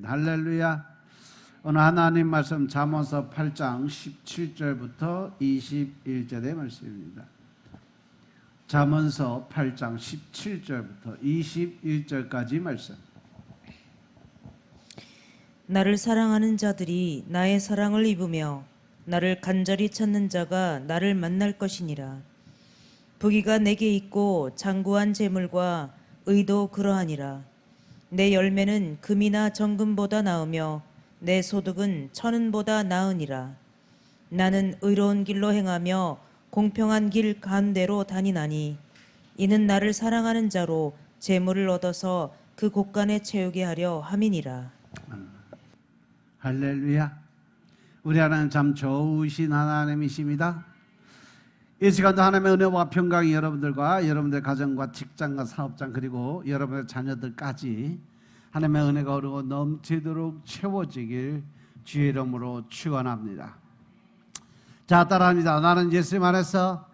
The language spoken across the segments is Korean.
할렐루야. 오늘 하나님 말씀 잠언서 8장 17절부터 21절의 말씀입니다. 잠언서 8장 17절부터 21절까지 말씀. 나를 사랑하는 자들이 나의 사랑을 입으며 나를 간절히 찾는 자가 나를 만날 것이니라. 부귀가 내게 있고 장구한 재물과 의도 그러하니라. 내 열매는 금이나 정금보다 나으며 내 소득은 천은보다 나으니라. 나는 의로운 길로 행하며 공평한 길 가운데로 다니나니 이는 나를 사랑하는 자로 재물을 얻어서 그 곳간에 채우게 하려 함이니라. 할렐루야. 우리 하나님 참 좋으신 하나님이십니다. 이 시간도 하나님의 은혜와 평강이 여러분들과 여러분들 가정과 직장과 사업장 그리고 여러분의 자녀들까지 하나님의 은혜가 흐르고 넘치도록 채워지길 주의 이름으로 축원합니다. 자, 따라합니다. 나는 예수님 안에서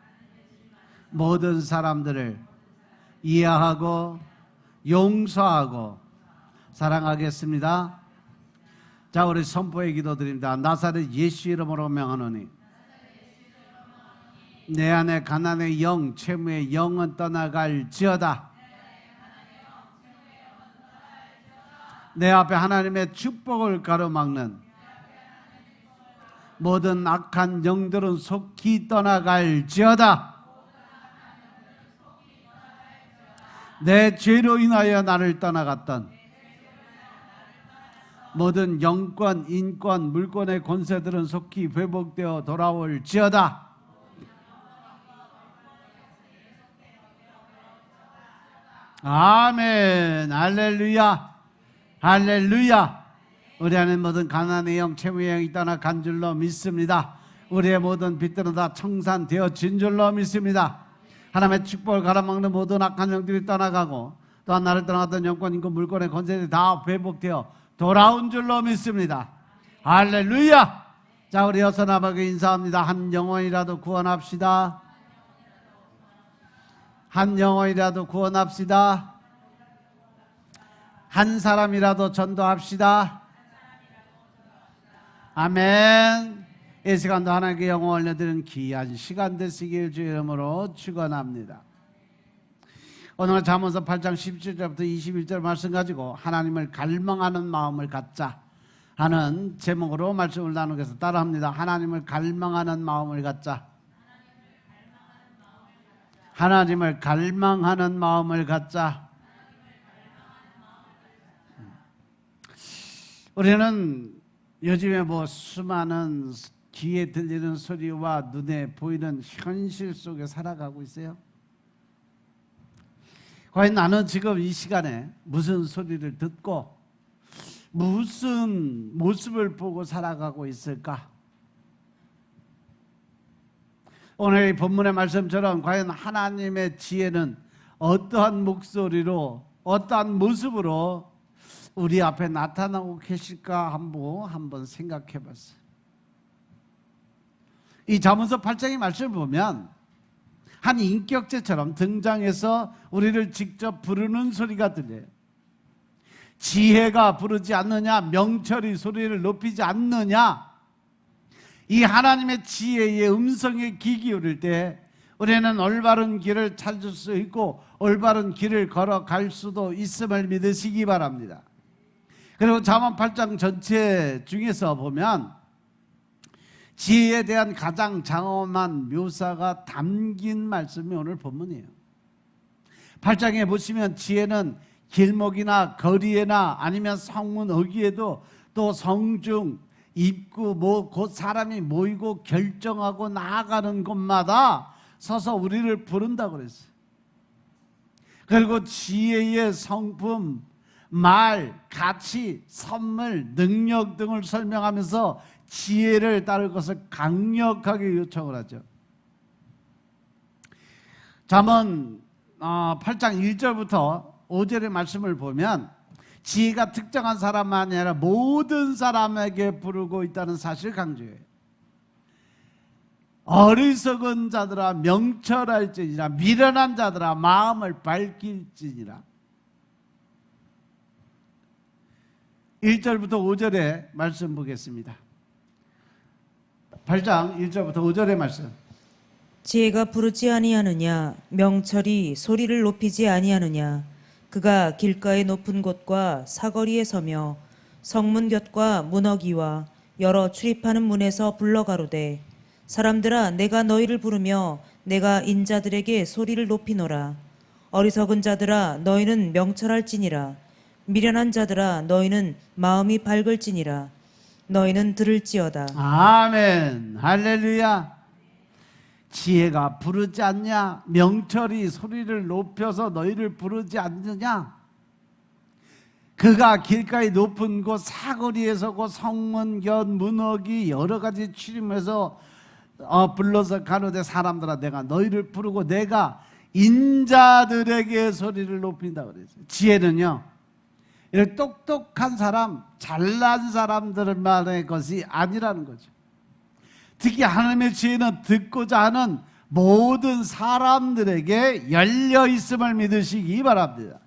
모든 사람들을 이해하고 용서하고 사랑하겠습니다. 자, 우리 선포의 기도드립니다. 나사렛 예수 이름으로 명하노니 내 안에 가난의 영, 채무의 영은 떠나갈지어다. 내 앞에 하나님의 축복을 가로막는 모든 악한 영들은 속히 떠나갈지어다. 내 죄로 인하여 나를 떠나갔던 모든 영권, 인권, 물권의 권세들은 속히 회복되어 돌아올지어다. 아멘. 할렐루야. 할렐루야. 우리 안에 모든 가난의 영, 채무의 영이 떠나간 줄로 믿습니다. 우리의 모든 빚들은 다 청산되어진 줄로 믿습니다. 하나님의 축복을 가로막는 모든 악한 영들이 떠나가고 또한 나를 떠나갔던 영권, 인권, 물권의 권세들이 다 회복되어 돌아온 줄로 믿습니다. 할렐루야. 자, 우리 여섯 나밖에 인사합니다. 한 영혼이라도 구원합시다. 한 영혼이라도 구원합시다. 한 사람이라도 전도합시다. 아멘. 이 시간도 하나님께 영광을 올려드리는 귀한 시간 되시길 주의 이름으로 축원합니다. 오늘 잠언서 8장 17절부터 21절 말씀 가지고 하나님을 갈망하는 마음을 갖자 하는 제목으로 말씀을 나누겠습니다. 따라합니다. 하나님을 갈망하는 마음을 갖자. 하나님을 갈망하는 마음을 갖자. 우리는 요즘에 수많은 귀에 들리는 소리와 눈에 보이는 현실 속에 살아가고 있어요. 과연 나는 지금 이 시간에 무슨 소리를 듣고 무슨 모습을 보고 살아가고 있을까? 오늘 이 본문의 말씀처럼 과연 하나님의 지혜는 어떠한 목소리로 어떠한 모습으로 우리 앞에 나타나고 계실까 한번 생각해 봤어요. 이 잠언서 8장의 말씀을 보면 한 인격체처럼 등장해서 우리를 직접 부르는 소리가 들려요. 지혜가 부르지 않느냐, 명철이 소리를 높이지 않느냐. 이 하나님의 지혜의 음성에 귀 기울일 때 우리는 올바른 길을 찾을 수 있고 올바른 길을 걸어갈 수도 있음을 믿으시기 바랍니다. 그리고 잠언 8장 전체 중에서 보면 지혜에 대한 가장 장엄한 묘사가 담긴 말씀이 오늘 본문이에요. 8장에 보시면 지혜는 길목이나 거리에나 아니면 성문 어귀에도 또 성중, 입구, 곧 사람이 모이고 결정하고 나아가는 곳마다 서서 우리를 부른다고 그랬어요. 그리고 지혜의 성품, 말, 가치, 선물, 능력 등을 설명하면서 지혜를 따를 것을 강력하게 요청을 하죠. 잠언 8장 1절부터 5절의 말씀을 보면 지혜가 특정한 사람만이 아니라 모든 사람에게 부르고 있다는 사실을 강조해요. 어리석은 자들아 명철할지니라, 미련한 자들아 마음을 밝힐지니라. 1절부터 5절의 말씀 보겠습니다. 8장 1절부터 5절의 말씀. 지혜가 부르지 아니하느냐 명철이 소리를 높이지 아니하느냐 그가 길가의 높은 곳과 사거리에 서며 성문 곁과 문어기와 여러 출입하는 문에서 불러가로되 사람들아 내가 너희를 부르며 내가 인자들에게 소리를 높이노라. 어리석은 자들아 너희는 명철할지니라. 미련한 자들아 너희는 마음이 밝을지니라. 너희는 들을지어다. 아멘. 할렐루야. 지혜가 부르지 않냐? 명철이 소리를 높여서 너희를 부르지 않느냐? 그가 길가의 높은 곳 사거리에 서고 성문 곁 문어기 여러 가지 출입해서 불러서 가로되 사람들아 내가 너희를 부르고 내가 인자들에게 소리를 높인다 그랬어요. 지혜는요 이렇게 똑똑한 사람, 잘난 사람들만의 것이 아니라는 거죠. 특히 하나님의 지혜는 듣고자 하는 모든 사람들에게 열려 있음을 믿으시기 바랍니다.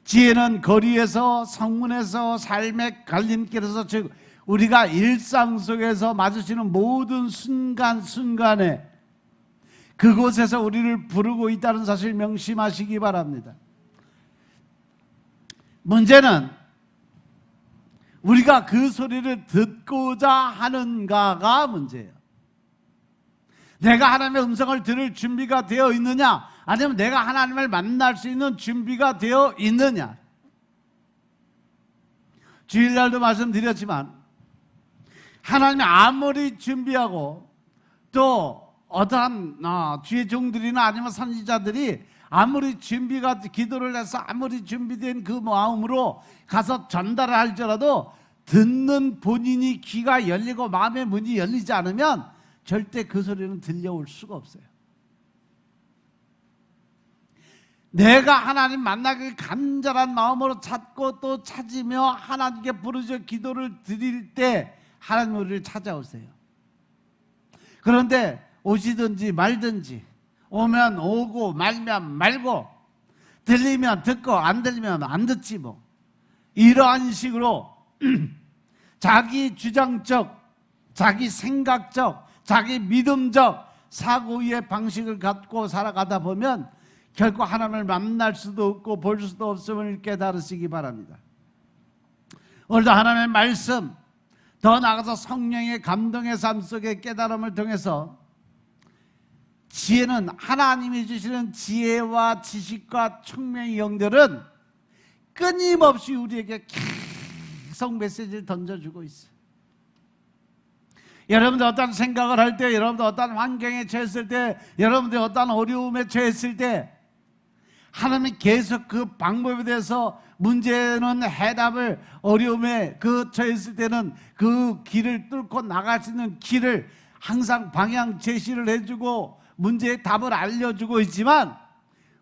지혜는 거리에서, 성문에서, 삶의 갈림길에서, 즉 우리가 일상 속에서 마주치는 모든 순간순간에 그곳에서 우리를 부르고 있다는 사실 명심하시기 바랍니다. 문제는 우리가 그 소리를 듣고자 하는가가 문제예요. 내가 하나님의 음성을 들을 준비가 되어 있느냐, 아니면 내가 하나님을 만날 수 있는 준비가 되어 있느냐. 주일날도 말씀드렸지만 하나님이 아무리 준비하고 또 어떠한 주의 종들이나 아니면 선지자들이 아무리 기도를 해서 아무리 준비된 그 마음으로 가서 전달을 할지라도 듣는 본인이 귀가 열리고 마음의 문이 열리지 않으면 절대 그 소리는 들려올 수가 없어요. 내가 하나님 만나기 간절한 마음으로 찾고 또 찾으며 하나님께 부르짖어 기도를 드릴 때 하나님 우리를 찾아오세요. 그런데 오시든지 말든지, 오면 오고 말면 말고, 들리면 듣고 안 들리면 안 듣지 뭐, 이러한 식으로 자기 주장적, 자기 생각적, 자기 믿음적 사고의 방식을 갖고 살아가다 보면 결코 하나님을 만날 수도 없고 볼 수도 없음을 깨달으시기 바랍니다. 오늘도 하나님의 말씀, 더 나아가서 성령의 감동의 삶 속의 깨달음을 통해서 지혜는, 하나님이 주시는 지혜와 지식과 총명의 영들은 끊임없이 우리에게 계속 메시지를 던져주고 있어요. 여러분들 어떤 생각을 할 때, 여러분들 어떤 환경에 처했을 때, 여러분들 어떤 어려움에 처했을 때 하나님이 계속 그 방법에 대해서, 문제는 해답을, 어려움에 처했을 때는 그 길을 뚫고 나갈 수 있는 길을 항상 방향 제시를 해주고 문제의 답을 알려주고 있지만,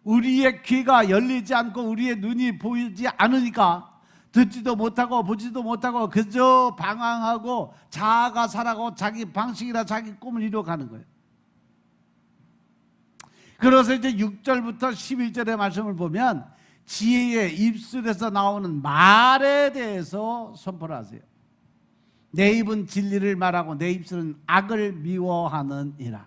우리의 귀가 열리지 않고 우리의 눈이 보이지 않으니까 듣지도 못하고 보지도 못하고 그저 방황하고 자아가 살아가고 자기 방식이나 자기 꿈을 이루어가는 거예요. 그래서 이제 6절부터 11절의 말씀을 보면 지혜의 입술에서 나오는 말에 대해서 선포를 하세요. 내 입은 진리를 말하고 내 입술은 악을 미워하느니라.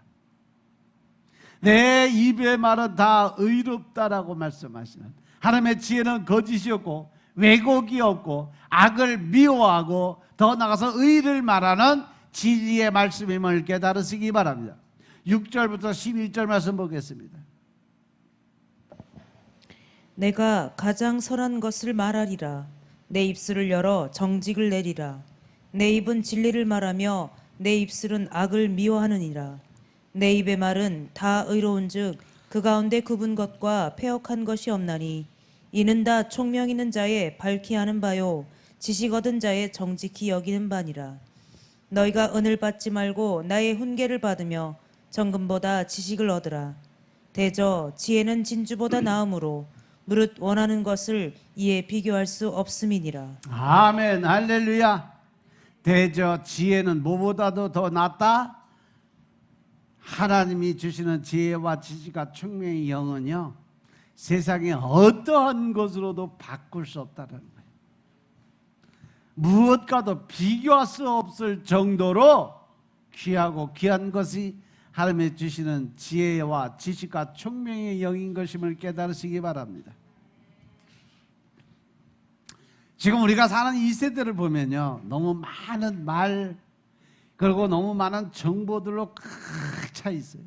내 입의 말은 다 의롭다라고 말씀하시는, 하나님의 지혜는 거짓이 없고 왜곡이 없고 악을 미워하고 더 나아가서 의를 말하는 진리의 말씀임을 깨달으시기 바랍니다. 6절부터 11절 말씀 보겠습니다. 내가 가장 선한 것을 말하리라. 내 입술을 열어 정직을 내리라. 내 입은 진리를 말하며 내 입술은 악을 미워하느니라. 내 입의 말은 다 의로운즉 그 가운데 굽은 것과 패역한 것이 없나니 이는 다 총명 있는 자의 밝히 하는 바요 지식 얻은 자의 정직히 여기는 바니라. 너희가 은을 받지 말고 나의 훈계를 받으며 정금보다 지식을 얻으라. 대저 지혜는 진주보다 나음으로 무릇 원하는 것을 이에 비교할 수 없음이니라. 아멘. 할렐루야. 대저 지혜는 뭐보다도 더 낫다. 하나님이 주시는 지혜와 지식과 총명의 영은요, 세상의 어떠한 것으로도 바꿀 수 없다는 거예요. 무엇과도 비교할 수 없을 정도로 귀하고 귀한 것이 하나님의 주시는 지혜와 지식과 총명의 영인 것임을 깨달으시기 바랍니다. 지금 우리가 사는 이 세대를 보면요, 너무 많은 말 그리고 너무 많은 정보들로 꽉 차 있어요.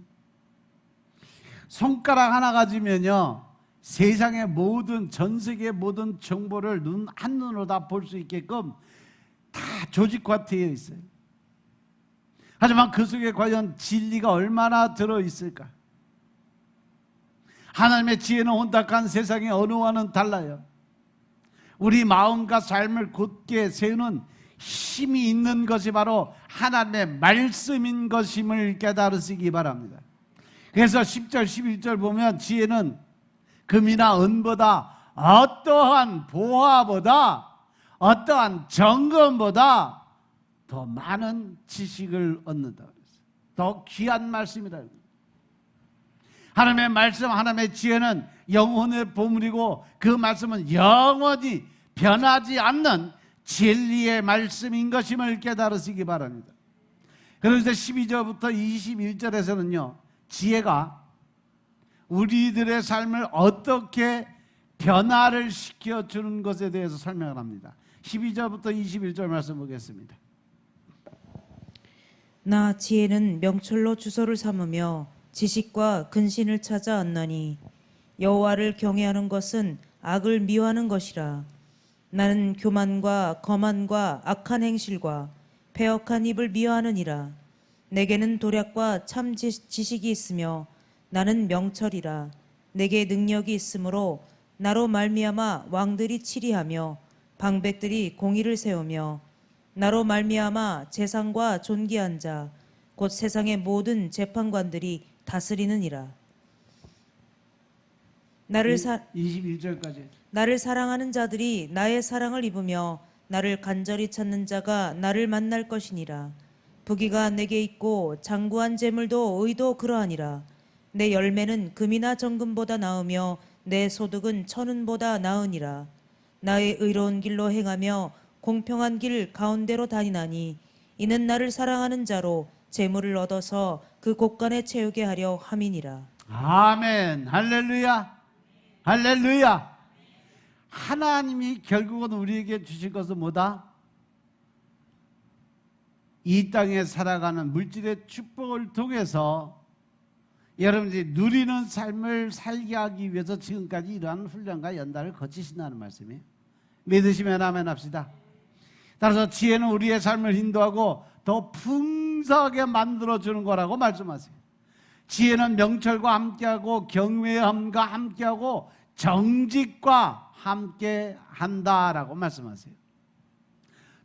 손가락 하나 가지면요, 세상의 모든, 전 세계의 모든 정보를 한눈으로 다 볼 수 있게끔 다 조직화되어 있어요. 하지만 그 속에 과연 진리가 얼마나 들어있을까? 하나님의 지혜는 혼탁한 세상의 언어와는 달라요. 우리 마음과 삶을 굳게 세우는 힘이 있는 것이 바로 하나님의 말씀인 것임을 깨달으시기 바랍니다. 그래서 10절 11절 보면 지혜는 금이나 은보다 어떠한 보화보다 어떠한 정금보다 더 많은 지식을 얻는다. 더 귀한 말씀이다. 하나님의 말씀, 하나님의 지혜는 영혼의 보물이고 그 말씀은 영원히 변하지 않는 진리의 말씀인 것임을 깨달으시기 바랍니다. 그래서 12절부터 21절에서는요, 지혜가 우리들의 삶을 어떻게 변화를 시켜주는 것에 대해서 설명을 합니다. 12절부터 21절 말씀 보겠습니다. 나 지혜는 명철로 주소를 삼으며 지식과 근신을 찾아 얻나니 여호와를 경외하는 것은 악을 미워하는 것이라. 나는 교만과 거만과 악한 행실과 패역한 입을 미워하느니라. 내게는 도략과 참 지식이 있으며 나는 명철이라. 내게 능력이 있으므로 나로 말미암아 왕들이 치리하며 방백들이 공의를 세우며 나로 말미암아 재상과 존귀한 자 곧 세상의 모든 재판관들이 다스리느니라. 21절까지. 나를 사랑하는 자들이 나의 사랑을 입으며 나를 간절히 찾는 자가 나를 만날 것이니라. 부귀가 내게 있고 장구한 재물도 의도 그러하니라. 내 열매는 금이나 정금보다 나으며 내 소득은 천은보다 나으니라. 나의 의로운 길로 행하며 공평한 길 가운데로 다니나니 이는 나를 사랑하는 자로 재물을 얻어서 그 곳간에 채우게 하려 함이니라. 아멘. 할렐루야. 할렐루야. 하나님이 결국은 우리에게 주실 것은 뭐다? 이 땅에 살아가는 물질의 축복을 통해서 여러분들이 누리는 삶을 살게 하기 위해서 지금까지 이러한 훈련과 연단을 거치신다는 말씀이에요. 믿으시면 아멘 합시다. 따라서 지혜는 우리의 삶을 인도하고 더 풍성하게 만들어주는 거라고 말씀하세요. 지혜는 명철과 함께하고 경외함과 함께하고 정직과 함께한다라고 말씀하세요.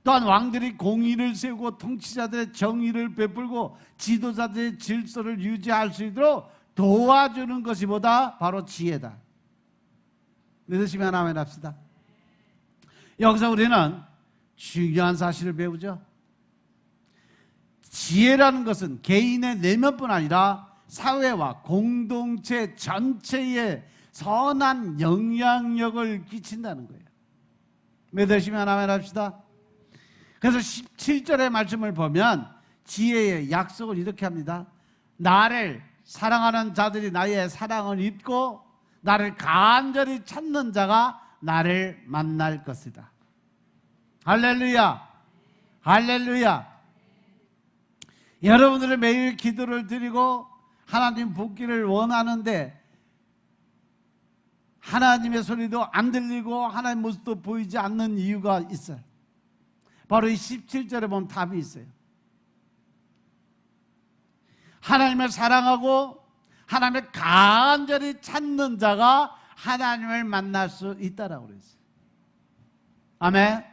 또한 왕들이 공의를 세우고 통치자들의 정의를 베풀고 지도자들의 질서를 유지할 수 있도록 도와주는 것이 뭐다? 바로 지혜다. 믿으시면 아멘 합시다. 여기서 우리는 중요한 사실을 배우죠. 지혜라는 것은 개인의 내면뿐 아니라 사회와 공동체 전체에 선한 영향력을 끼친다는 거예요. 믿으시면 아멘 합시다. 그래서 17절의 말씀을 보면 지혜의 약속을 이렇게 합니다. 나를 사랑하는 자들이 나의 사랑을 입고 나를 간절히 찾는 자가 나를 만날 것이다. 할렐루야. 할렐루야. 여러분들의 매일 기도를 드리고 하나님 복기를 원하는데 하나님의 소리도 안 들리고 하나님의 모습도 보이지 않는 이유가 있어요. 바로 이 17절에 보면 답이 있어요. 하나님을 사랑하고 하나님을 간절히 찾는 자가 하나님을 만날 수 있다라고 그랬어요. 아멘.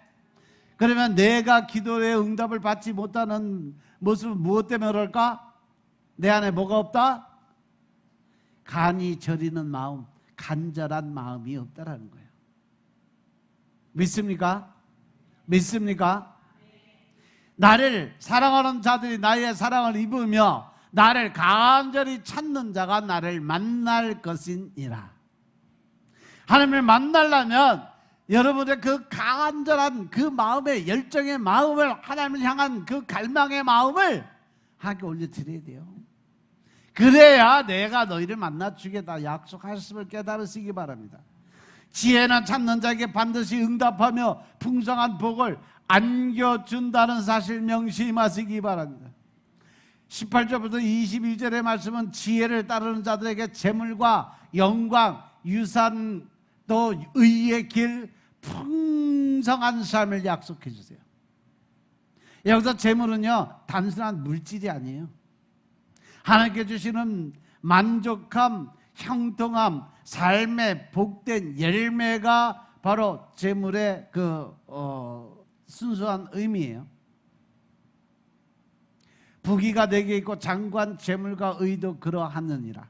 그러면 내가 기도의 응답을 받지 못하는 모습은 무엇 때문에 그럴까? 내 안에 뭐가 없다? 간이 저리는 마음, 간절한 마음이 없다라는 거예요. 믿습니까? 믿습니까? 나를 사랑하는 자들이 나의 사랑을 입으며 나를 간절히 찾는 자가 나를 만날 것이니라. 하나님을 만나려면 여러분의 그 간절한 그 마음의 열정의 마음을, 하나님을 향한 그 갈망의 마음을 하나님께 올려드려야 돼요. 그래야 내가 너희를 만나주겠다 약속하셨음을 깨달으시기 바랍니다. 지혜는 찾는 자에게 반드시 응답하며 풍성한 복을 안겨준다는 사실 명심하시기 바랍니다. 18절부터 21절의 말씀은 지혜를 따르는 자들에게 재물과 영광, 유산, 또 의의 길, 풍성한 삶을 약속해 주세요. 여기서 재물은요, 단순한 물질이 아니에요. 하나님께 주시는 만족함, 형통함, 삶의 복된 열매가 바로 재물의 순수한 의미예요. 부귀가 내게 있고 장관 재물과 의도 그러하느니라.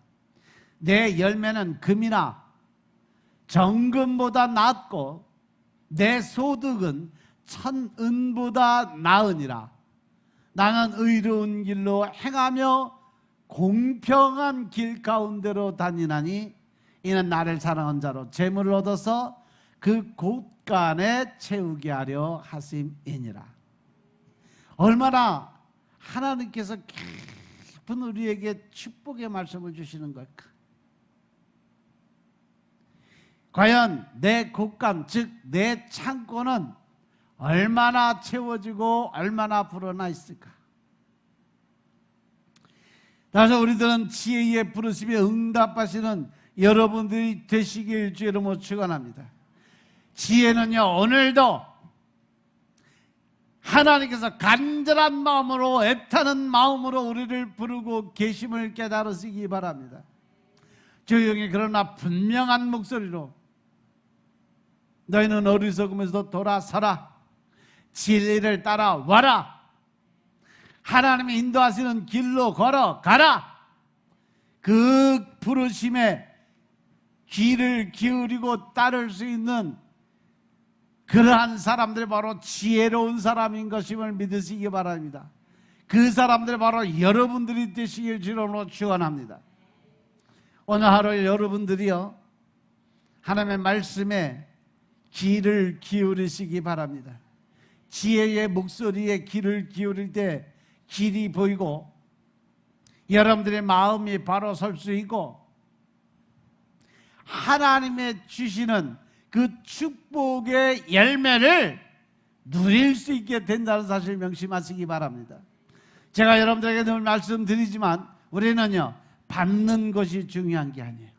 내 열매는 금이나 정금보다 낫고 내 소득은 천은보다 나으니라. 나는 의로운 길로 행하며 공평한 길 가운데로 다니나니 이는 나를 사랑한 자로 재물을 얻어서 그 곳간에 채우게 하려 하심이니라. 얼마나 하나님께서 깊은 우리에게 축복의 말씀을 주시는 걸까? 과연 내 곳간, 즉 내 창고는 얼마나 채워지고 얼마나 불어나 있을까? 따라서 우리들은 지혜의 부르심에 응답하시는 여러분들이 되시길 주의 이름으로 축원합니다. 지혜는요, 오늘도 하나님께서 간절한 마음으로, 애타는 마음으로 우리를 부르고 계심을 깨달으시기 바랍니다. 조용히 그러나 분명한 목소리로 너희는 어리석으면서도 돌아서라, 진리를 따라와라, 하나님이 인도하시는 길로 걸어가라. 그 부르심에 귀를 기울이고 따를 수 있는 그러한 사람들이 바로 지혜로운 사람인 것임을 믿으시기 바랍니다. 그 사람들이 바로 여러분들이 되시길 주로 축원합니다. 오늘 하루 여러분들이요, 하나님의 말씀에 귀를 기울이시기 바랍니다. 지혜의 목소리에 귀를 기울일 때 길이 보이고 여러분들의 마음이 바로 설 수 있고 하나님의 주시는 그 축복의 열매를 누릴 수 있게 된다는 사실 명심하시기 바랍니다. 제가 여러분들에게 늘 말씀드리지만 우리는요, 받는 것이 중요한 게 아니에요.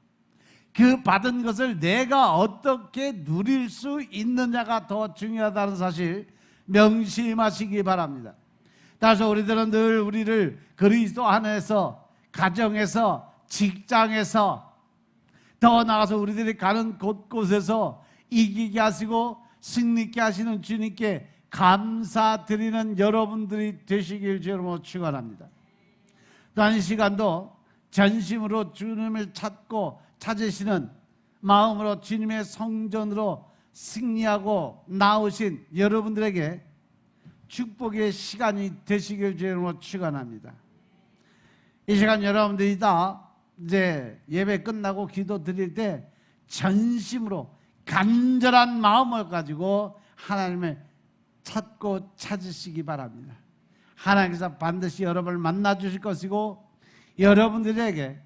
그 받은 것을 내가 어떻게 누릴 수 있느냐가 더 중요하다는 사실 명심하시기 바랍니다. 따라서 우리들은 늘 우리를 그리스도 안에서, 가정에서, 직장에서, 더 나아가서 우리들이 가는 곳곳에서 이기게 하시고 승리케 하시는 주님께 감사드리는 여러분들이 되시길 주로 축원합니다. 또한 이 시간도 전심으로 주님을 찾고 찾으시는 마음으로 주님의 성전으로 승리하고 나오신 여러분들에게 축복의 시간이 되시길 주로 축원합니다. 이 시간 여러분들이 다 이제 예배 끝나고 기도 드릴 때 전심으로 간절한 마음을 가지고 하나님을 찾고 찾으시기 바랍니다. 하나님께서 반드시 여러분을 만나 주실 것이고 여러분들에게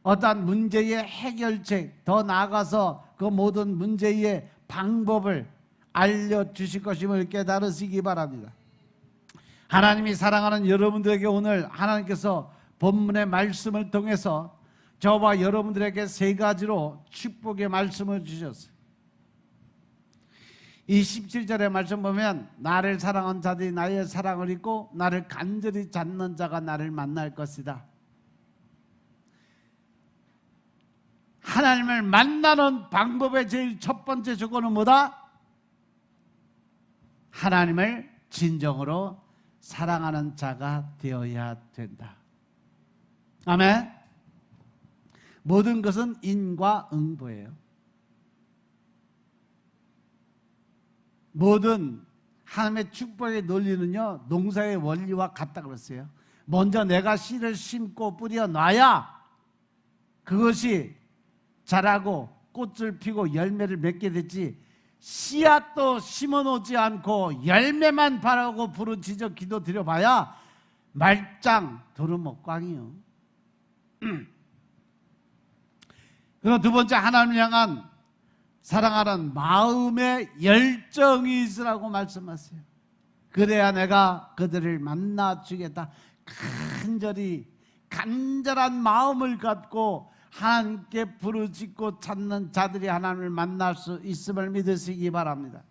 어떠한 문제의 해결책, 더 나아가서 그 모든 문제의 방법을 알려주실 것임을 깨달으시기 바랍니다. 하나님이 사랑하는 여러분들에게 오늘 하나님께서 본문의 말씀을 통해서 저와 여러분들에게 세 가지로 축복의 말씀을 주셨어요. 이 17절의 말씀 보면 나를 사랑한 자들이 나의 사랑을 잊고 나를 간절히 찾는 자가 나를 만날 것이다. 하나님을 만나는 방법의 제일 첫 번째 조건은 뭐다? 하나님을 진정으로 사랑하는 자가 되어야 된다. 아멘. 모든 것은 인과응보예요. 모든 하나님의 축복의 논리는요, 농사의 원리와 같다 그랬어요. 먼저 내가 씨를 심고 뿌려 놔야 그것이 자라고 꽃을 피고 열매를 맺게 됐지, 씨앗도 심어놓지 않고 열매만 바라고 부르짖어 기도 드려봐야 말짱 도루묵광이요. 그리고 두 번째, 하나님을 향한 사랑하는 마음의 열정이 있으라고 말씀하세요. 그래야 내가 그들을 만나 주겠다. 간절한 마음을 갖고 하나님께 부르짖고 찾는 자들이 하나님을 만날 수 있음을 믿으시기 바랍니다.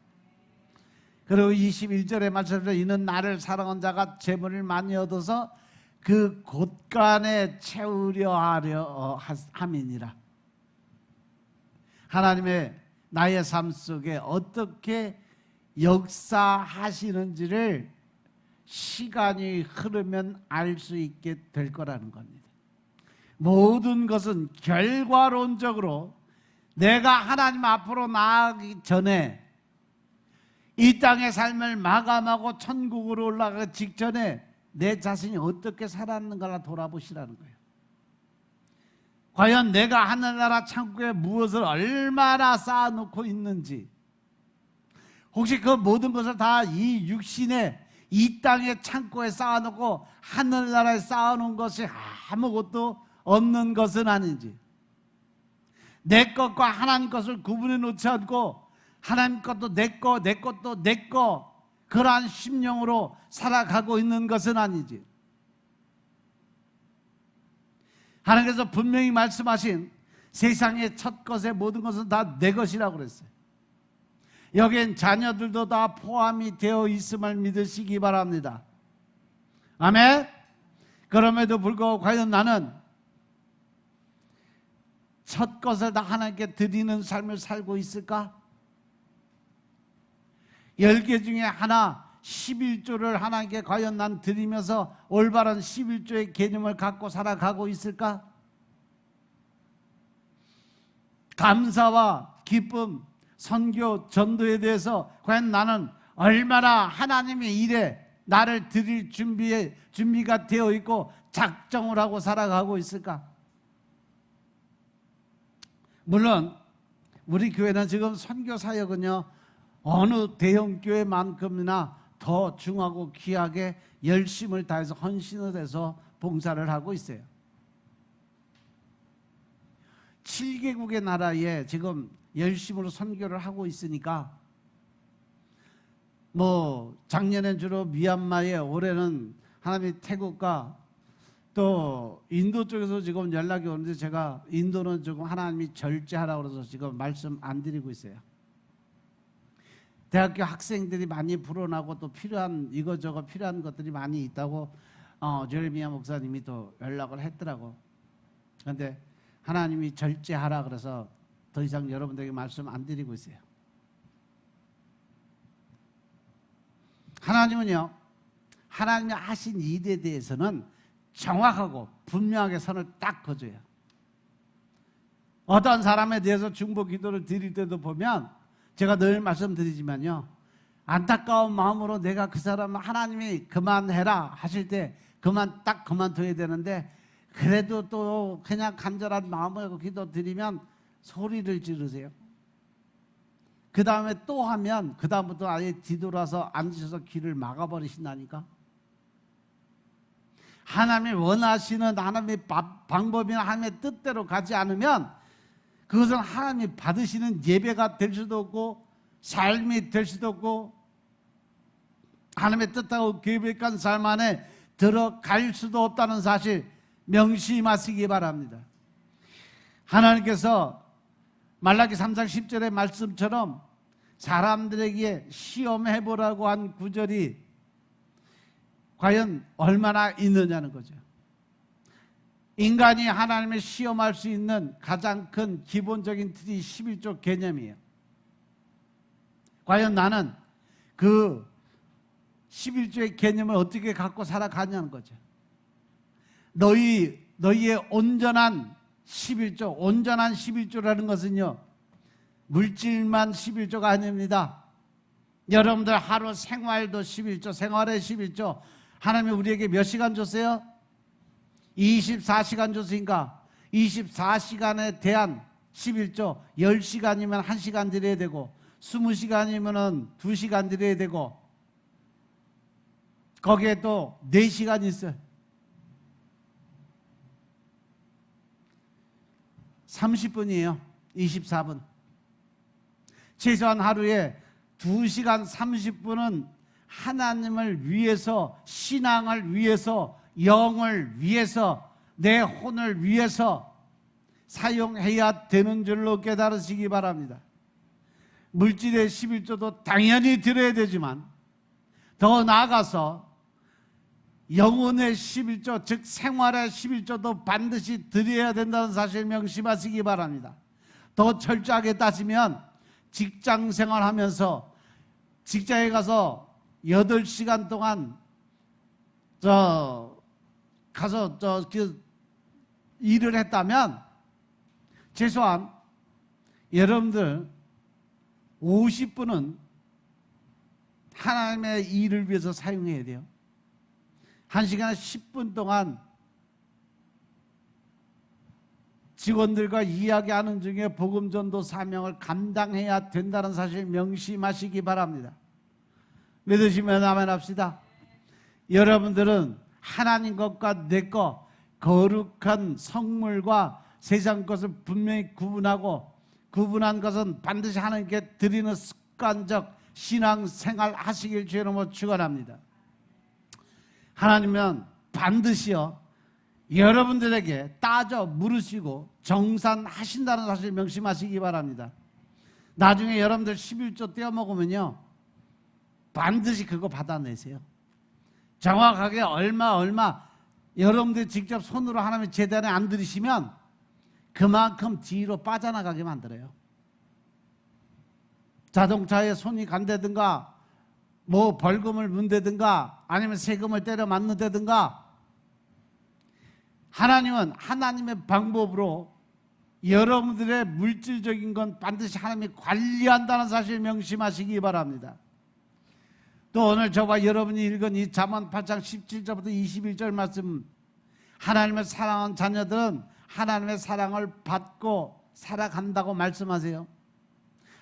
그리고 21절의 말씀대로 이는 나를 사랑한 자가 재물을 많이 얻어서 그 곳간에 채우려 하려 함이니라. 하나님의 나의 삶 속에 어떻게 역사하시는지를 시간이 흐르면 알 수 있게 될 거라는 겁니다. 모든 것은 결과론적으로 내가 하나님 앞으로 나아가기 전에, 이 땅의 삶을 마감하고 천국으로 올라가기 직전에 내 자신이 어떻게 살았는가를 돌아보시라는 거예요. 과연 내가 하늘나라 창고에 무엇을 얼마나 쌓아놓고 있는지, 혹시 그 모든 것을 다 이 육신의 이 땅의 창고에 쌓아놓고 하늘나라에 쌓아놓은 것이 아무것도 없는 것은 아닌지, 내 것과 하나님 것을 구분해 놓지 않고 하나님 것도 내 거, 내 것도 내 거, 그러한 심령으로 살아가고 있는 것은 아니지. 하나님께서 분명히 말씀하신 세상의 첫 것의 모든 것은 다 내 것이라고 그랬어요. 여기엔 자녀들도 다 포함이 되어 있음을 믿으시기 바랍니다. 아멘. 그럼에도 불구하고 과연 나는 첫 것을 다 하나님께 드리는 삶을 살고 있을까? 10개 중에 하나 11조를 하나님께 과연 난 드리면서 올바른 11조의 개념을 갖고 살아가고 있을까? 감사와 기쁨, 선교, 전도에 대해서 과연 나는 얼마나 하나님의 일에 나를 드릴 준비가 되어 있고 작정을 하고 살아가고 있을까? 물론 우리 교회는 지금 선교 사역은요, 어느 대형 교회만큼이나 더 중하고 귀하게 열심을 다해서 헌신을 해서 봉사를 하고 있어요. 7개국의 나라에 지금 열심으로 선교를 하고 있으니까, 작년엔 주로 미얀마에, 올해는 하나님이 태국과 또 인도 쪽에서 지금 연락이 오는데, 제가 인도는 지금 하나님이 절제하라고 그래서 지금 말씀 안 드리고 있어요. 대학교 학생들이 많이 불어나고 또 이거저거 필요한 것들이 많이 있다고 제레미야 목사님이 또 연락을 했더라고. 그런데 하나님이 절제하라 그래서 더 이상 여러분들에게 말씀 안 드리고 있어요. 하나님은요, 하나님이 하신 일에 대해서는 정확하고 분명하게 선을 딱 그어줘요. 어떤 사람에 대해서 중보 기도를 드릴 때도 보면, 제가 늘 말씀드리지만요, 안타까운 마음으로 내가 그 사람, 하나님이 그만해라 하실 때 그만둬야 되는데, 그래도 또 그냥 간절한 마음으로 기도 드리면 소리를 지르세요. 그 다음에 또 하면 그 다음부터 아예 뒤돌아서 앉으셔서 길을 막아버리신다니까. 하나님이 원하시는 하나님의 방법이나 하나님의 뜻대로 가지 않으면 그것은 하나님이 받으시는 예배가 될 수도 없고 삶이 될 수도 없고 하나님의 뜻하고 계획한 삶 안에 들어갈 수도 없다는 사실 명심하시기 바랍니다. 하나님께서 말라기 3장 10절의 말씀처럼 사람들에게 시험해보라고 한 구절이 과연 얼마나 있느냐는 거죠. 인간이 하나님을 시험할 수 있는 가장 큰 기본적인 틀이 11조 개념이에요. 과연 나는 그 11조의 개념을 어떻게 갖고 살아가냐는 거죠. 너희의 온전한 11조, 온전한 11조라는 것은요, 물질만 11조가 아닙니다. 여러분들 하루 생활도 11조, 생활의 11조. 하나님이 우리에게 몇 시간 줬어요? 24시간 줬으니까 24시간에 대한 11조, 10시간이면 1시간 드려야 되고, 20시간이면은 2시간 드려야 되고 거기에 또 4시간 있어요. 30분이에요. 24분. 최소한 하루에 2시간 30분은 하나님을 위해서, 신앙을 위해서, 영을 위해서, 내 혼을 위해서 사용해야 되는 줄로 깨달으시기 바랍니다. 물질의 11조도 당연히 드려야 되지만 더 나아가서 영혼의 11조, 즉 생활의 11조도 반드시 드려야 된다는 사실 명심하시기 바랍니다. 더 철저하게 따지면 직장 생활하면서 직장에 가서 8시간 동안 일을 했다면 최소한 여러분들 50분은 하나님의 일을 위해서 사용해야 돼요. 1시간에 10분 동안 직원들과 이야기하는 중에 복음전도 사명을 감당해야 된다는 사실 명심하시기 바랍니다. 믿으시면 아멘 합시다. 여러분들은 하나님 것과 내 것, 거룩한 성물과 세상 것을 분명히 구분한 것은 반드시 하나님께 드리는 습관적 신앙생활 하시길 주의 이름으로 축원합니다. 하나님은 반드시요 여러분들에게 따져 물으시고 정산하신다는 사실 명심하시기 바랍니다. 나중에 여러분들 11조 떼어먹으면요 반드시 그거 받아내세요. 정확하게 얼마 여러분들이 직접 손으로 하나님의 제단에 안 들이시면 그만큼 뒤로 빠져나가게 만들어요. 자동차에 손이 간다든가 뭐 벌금을 문다든가 아니면 세금을 때려 맞는다든가, 하나님은 하나님의 방법으로 여러분들의 물질적인 건 반드시 하나님이 관리한다는 사실 명심하시기 바랍니다. 또 오늘 저와 여러분이 읽은 이 잠언 8장 17절부터 21절 말씀, 하나님의 사랑하는 자녀들은 하나님의 사랑을 받고 살아간다고 말씀하세요.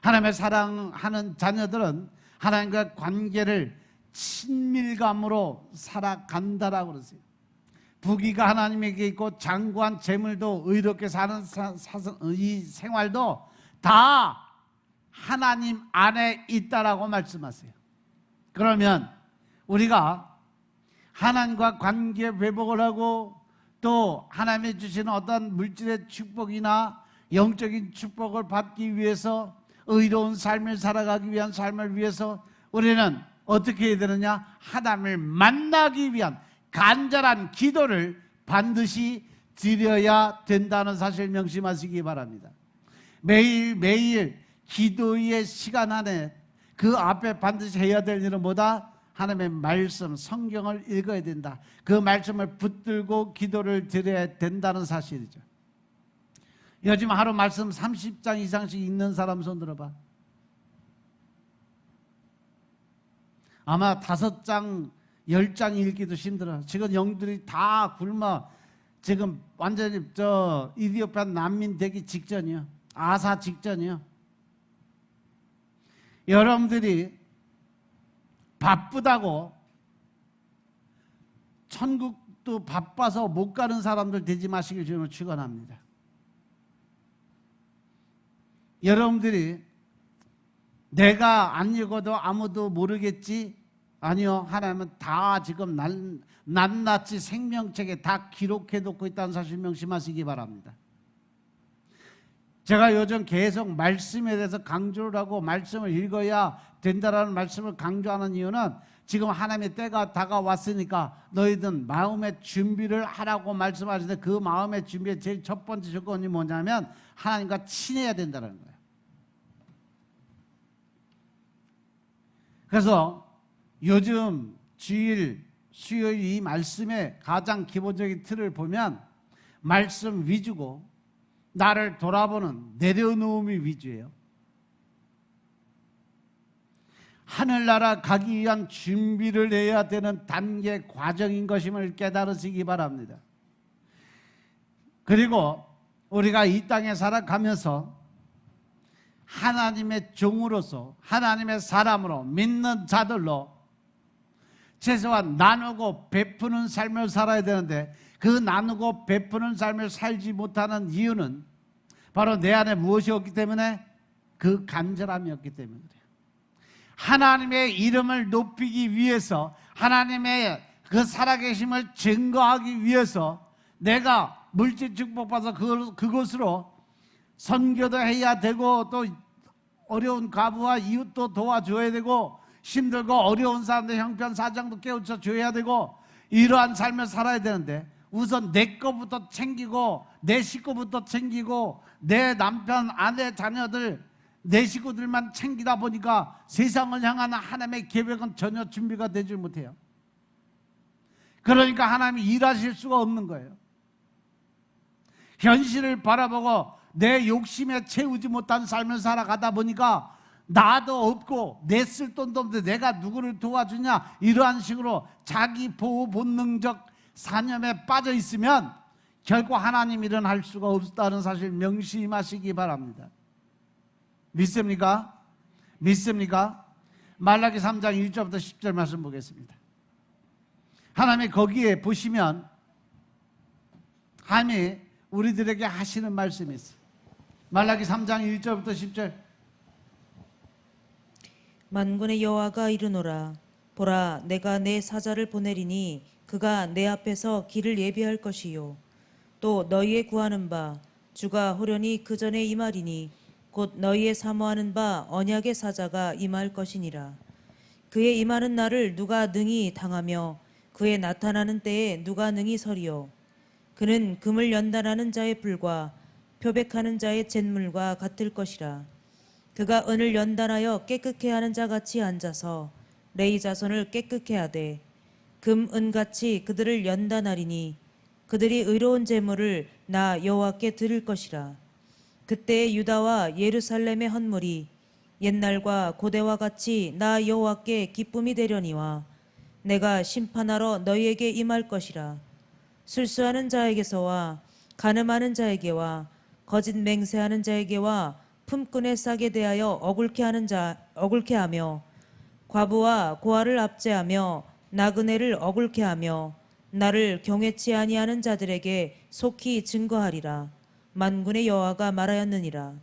하나님의 사랑하는 자녀들은 하나님과 관계를 친밀감으로 살아간다라고 그러세요. 부귀가 하나님에게 있고 장구한 재물도 의롭게 사는 이 생활도 다 하나님 안에 있다라고 말씀하세요. 그러면 우리가 하나님과 관계 회복을 하고 또 하나님이 주시는 어떤 물질의 축복이나 영적인 축복을 받기 위해서 의로운 삶을 살아가기 위한 삶을 위해서 우리는 어떻게 해야 되느냐? 하나님을 만나기 위한 간절한 기도를 반드시 드려야 된다는 사실 명심하시기 바랍니다. 매일매일 기도의 시간 안에 그 앞에 반드시 해야 될 일은 뭐다? 하나님의 말씀, 성경을 읽어야 된다. 그 말씀을 붙들고 기도를 드려야 된다는 사실이죠. 요즘 하루 말씀 30장 이상씩 읽는 사람 손 들어봐. 아마 5장, 10장 읽기도 힘들어. 지금 영들이 다 굶어 지금 완전히 이디오피아 난민 되기 직전이요. 아사 직전이요. 여러분들이 바쁘다고 천국도 바빠서 못 가는 사람들 되지 마시길 주님을 축원합니다. 여러분들이 내가 안 읽어도 아무도 모르겠지? 아니요, 하나님은 다 지금 낱낱이 생명책에 다 기록해 놓고 있다는 사실 명심하시기 바랍니다. 제가 요즘 계속 말씀에 대해서 강조를 하고 말씀을 읽어야 된다라는 말씀을 강조하는 이유는 지금 하나님의 때가 다가왔으니까 너희들 마음의 준비를 하라고 말씀하시는데, 그 마음의 준비의 제일 첫 번째 조건이 뭐냐면 하나님과 친해야 된다는 거예요. 그래서 요즘 주일, 수요일 이 말씀의 가장 기본적인 틀을 보면 말씀 위주고 나를 돌아보는 내려놓음이 위주예요. 하늘나라 가기 위한 준비를 해야 되는 단계 과정인 것임을 깨달으시기 바랍니다. 그리고 우리가 이 땅에 살아가면서 하나님의 종으로서 하나님의 사람으로 믿는 자들로 최소한 나누고 베푸는 삶을 살아야 되는데 그 나누고 베푸는 삶을 살지 못하는 이유는 바로 내 안에 무엇이 없기 때문에? 그 간절함이었기 때문에 그래요. 하나님의 이름을 높이기 위해서 하나님의 그 살아계심을 증거하기 위해서 내가 물질 축복받아서 그것으로 선교도 해야 되고 또 어려운 과부와 이웃도 도와줘야 되고 힘들고 어려운 사람들 형편사정도 깨우쳐 줘야 되고 이러한 삶을 살아야 되는데 우선 내 거부터 챙기고 내 식구부터 챙기고 내 남편, 아내, 자녀들 내 식구들만 챙기다 보니까 세상을 향한 하나님의 계획은 전혀 준비가 되지 못해요. 그러니까 하나님이 일하실 수가 없는 거예요. 현실을 바라보고 내 욕심에 채우지 못한 삶을 살아가다 보니까 나도 없고 내 쓸 돈도 없는데 내가 누구를 도와주냐 이러한 식으로 자기 보호 본능적 사념에 빠져 있으면 결코 하나님 일은 할 수가 없다는 사실 명심하시기 바랍니다. 믿습니까? 믿습니까? 말라기 3장 1절부터 10절 말씀 보겠습니다. 하나님이 거기에 보시면 하나님이 우리들에게 하시는 말씀이 있어요. 말라기 3장 1절부터 10절. 만군의 여호와가 이르노라. 보라, 내가 내 사자를 보내리니 그가 내 앞에서 길을 예비할 것이요 또 너희의 구하는 바 주가 호련히 그 전에 임하리니 곧 너희의 사모하는 바 언약의 사자가 임할 것이니라. 그의 임하는 날을 누가 능히 당하며 그의 나타나는 때에 누가 능히 서리요. 그는 금을 연단하는 자의 불과 표백하는 자의 잿물과 같을 것이라. 그가 은을 연단하여 깨끗게 하는 자 같이 앉아서 레위 자손을 깨끗게 하되 금, 은같이 그들을 연단하리니 그들이 의로운 제물을 나 여호와께 드릴 것이라. 그때 유다와 예루살렘의 헌물이 옛날과 고대와 같이 나 여호와께 기쁨이 되려니와 내가 심판하러 너희에게 임할 것이라. 술수하는 자에게서와 간음하는 자에게와 거짓 맹세하는 자에게와 품꾼의 싹에 대하여 억울케 하며 과부와 고아를 압제하며 나그네를 억울케 하며 나를 경외치 아니하는 자들에게 속히 증거하리라. 만군의 여호와가 말하였느니라.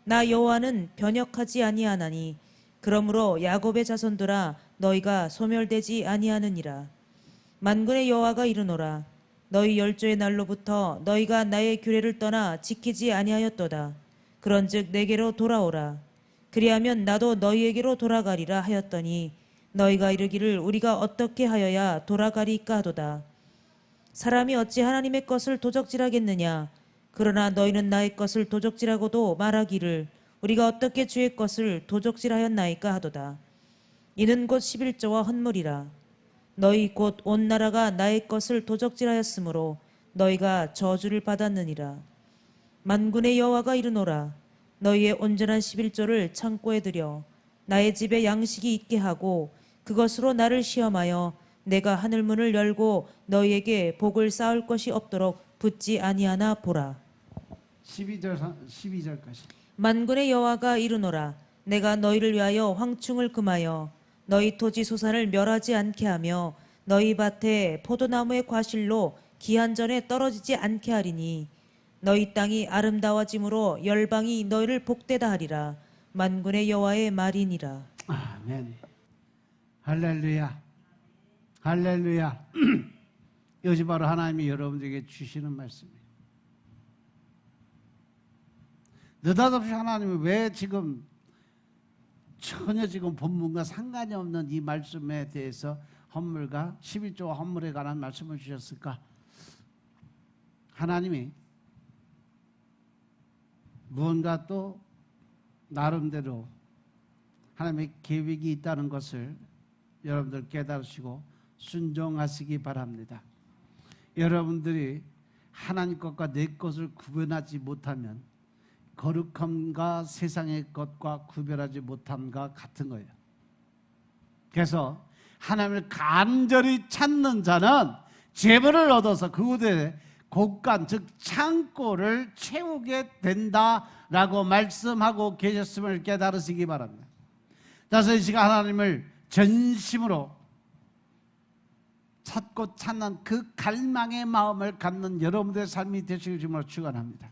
나 여호와는 변역하지 아니하나니 그러므로 야곱의 자손들아 너희가 소멸되지 아니하느니라. 만군의 여호와가 이르노라. 너희 열조의 날로부터 너희가 나의 규례를 떠나 지키지 아니하였도다. 그런즉 내게로 돌아오라. 그리하면 나도 너희에게로 돌아가리라 하였더니 너희가 이르기를 우리가 어떻게 하여야 돌아가리까 하도다. 사람이 어찌 하나님의 것을 도적질하겠느냐. 그러나 너희는 나의 것을 도적질하고도 말하기를 우리가 어떻게 주의 것을 도적질하였나이까 하도다. 이는 곧 11조와 헌물이라. 너희 곧 온 나라가 나의 것을 도적질하였으므로 너희가 저주를 받았느니라. 만군의 여호와가 이르노라. 너희의 온전한 11조를 창고에 들여 나의 집에 양식이 있게 하고 그것으로 나를 시험하여 내가 하늘문을 열고 너희에게 복을 쌓을 것이 없도록 붙지 아니하나 보라. 12절까지. 만군의 여호와가 이르노라. 내가 너희를 위하여 황충을 금하여 너희 토지 소산을 멸하지 않게 하며 너희 밭에 포도나무의 과실로 기한전에 떨어지지 않게 하리니 너희 땅이 아름다워짐으로 열방이 너희를 복되다 하리라. 만군의 여호와의 말이니라. 아멘. 할렐루야. 할렐루야. 이것이 바로 하나님이 여러분들에게 주시는 말씀이에요. 느닷없이 하나님이 왜 지금 전혀 지금 본문과 상관이 없는 이 말씀에 대해서 헌물과 11조와 헌물에 관한 말씀을 주셨을까? 하나님이 무언가 또 나름대로 하나님의 계획이 있다는 것을 여러분들 깨달으시고 순종하시기 바랍니다. 여러분들이 하나님 것과 내 것을 구분하지 못하면 거룩함과 세상의 것과 구별하지 못함과 같은 거예요. 그래서 하나님을 간절히 찾는 자는 재물을 얻어서 그곳에 곳간 즉 창고를 채우게 된다라고 말씀하고 계셨음을 깨달으시기 바랍니다. 따라서 이 시간 하나님을 전심으로 찾고 찾는 그 갈망의 마음을 갖는 여러분들의 삶이 되시길 주님으로 축원합니다.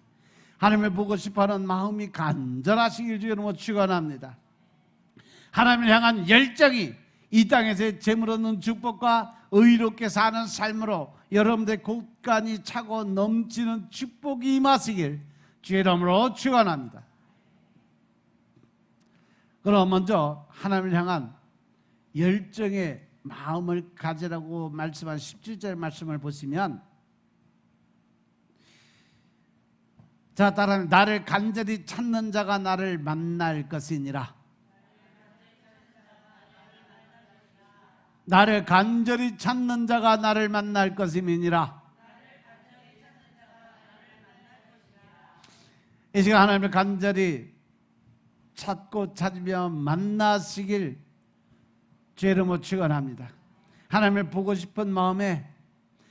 하나님을 보고 싶어하는 마음이 간절하시길 주님으로 축원합니다. 하나님을 향한 열정이 이 땅에서의 재물 얻는 축복과 의롭게 사는 삶으로 여러분들의 곳간이 차고 넘치는 축복이 임하시길 주의 이름으로 축원합니다. 그럼 먼저 하나님을 향한 열정의 마음을 가지라고 말씀한 17절 말씀을 보시면, 자, 따라하면 나를 간절히 찾는 자가 나를 만날 것이니라. 나를 간절히 찾는 자가 나를 만날 것임이니라. 이 시간 하나님을 간절히 찾고 찾으며 만나시길 주의 이름으로 축원합니다. 하나님을 보고 싶은 마음에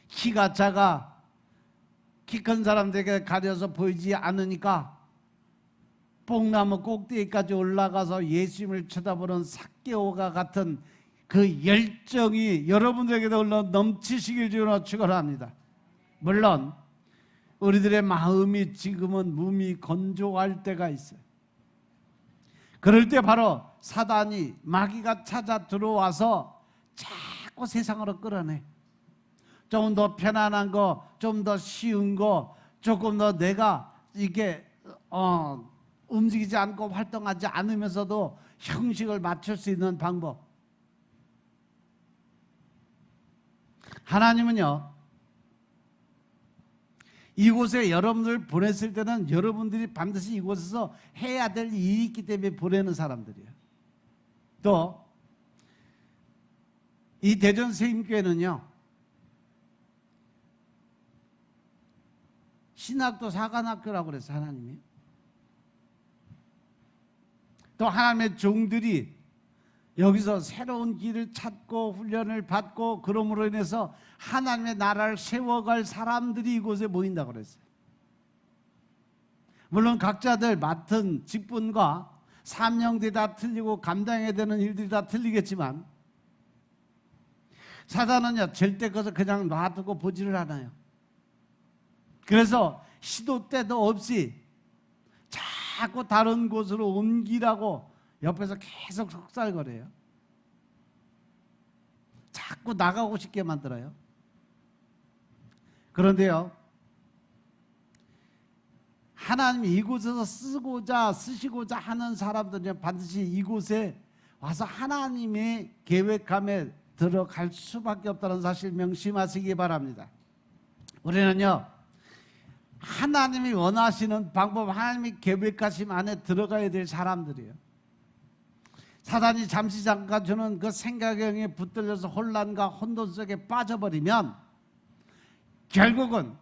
키가 작아 키 큰 사람들에게 가려서 보이지 않으니까 뽕나무 꼭대기까지 올라가서 예수님을 쳐다보는 삭개오가 같은 그 열정이 여러분들에게도 흘러 넘치시길 주로 축원합니다. 물론 우리들의 마음이 지금은 몸이 건조할 때가 있어요. 그럴 때 바로 사단이 마귀가 찾아 들어와서 자꾸 세상으로 끌어내. 좀 더 편안한 거, 좀 더 쉬운 거, 조금 더 내가 이게 움직이지 않고 활동하지 않으면서도 형식을 맞출 수 있는 방법. 하나님은요, 이곳에 여러분들 보냈을 때는 여러분들이 반드시 이곳에서 해야 될 일이 있기 때문에 보내는 사람들이에요. 또 이 대전 세임교회는요, 신학도 사관학교라고 그랬어요. 하나님이. 또 하나님의 종들이 여기서 새로운 길을 찾고 훈련을 받고 그럼으로 인해서 하나님의 나라를 세워갈 사람들이 이곳에 모인다고 그랬어요. 물론 각자들 맡은 직분과 사명들이 다 틀리고 감당해야 되는 일들이 다 틀리겠지만 사단은요, 절대 그것을 그냥 놔두고 보지를 않아요. 그래서 시도 때도 없이 자꾸 다른 곳으로 옮기라고 옆에서 계속 속살거려요. 자꾸 나가고 싶게 만들어요. 그런데요, 하나님이 이곳에서 쓰시고자 하는 사람들은 반드시 이곳에 와서 하나님의 계획함에 들어갈 수밖에 없다는 사실 명심하시기 바랍니다. 우리는요, 하나님이 원하시는 방법, 하나님이 계획하심 안에 들어가야 될 사람들이에요. 사단이 잠시 잠가주는 그 생각에 붙들려서 혼란과 혼돈 속에 빠져버리면 결국은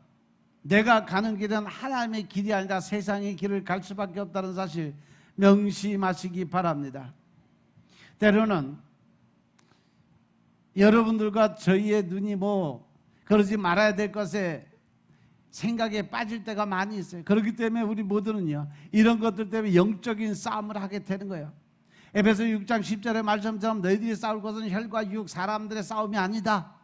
내가 가는 길은 하나님의 길이 아니라 세상의 길을 갈 수밖에 없다는 사실 명심하시기 바랍니다. 때로는 여러분들과 저희의 눈이 그러지 말아야 될 것에 생각에 빠질 때가 많이 있어요. 그렇기 때문에 우리 모두는요, 이런 것들 때문에 영적인 싸움을 하게 되는 거예요. 에베소 6장 10절의 말씀처럼 너희들이 싸울 것은 혈과 육, 사람들의 싸움이 아니다.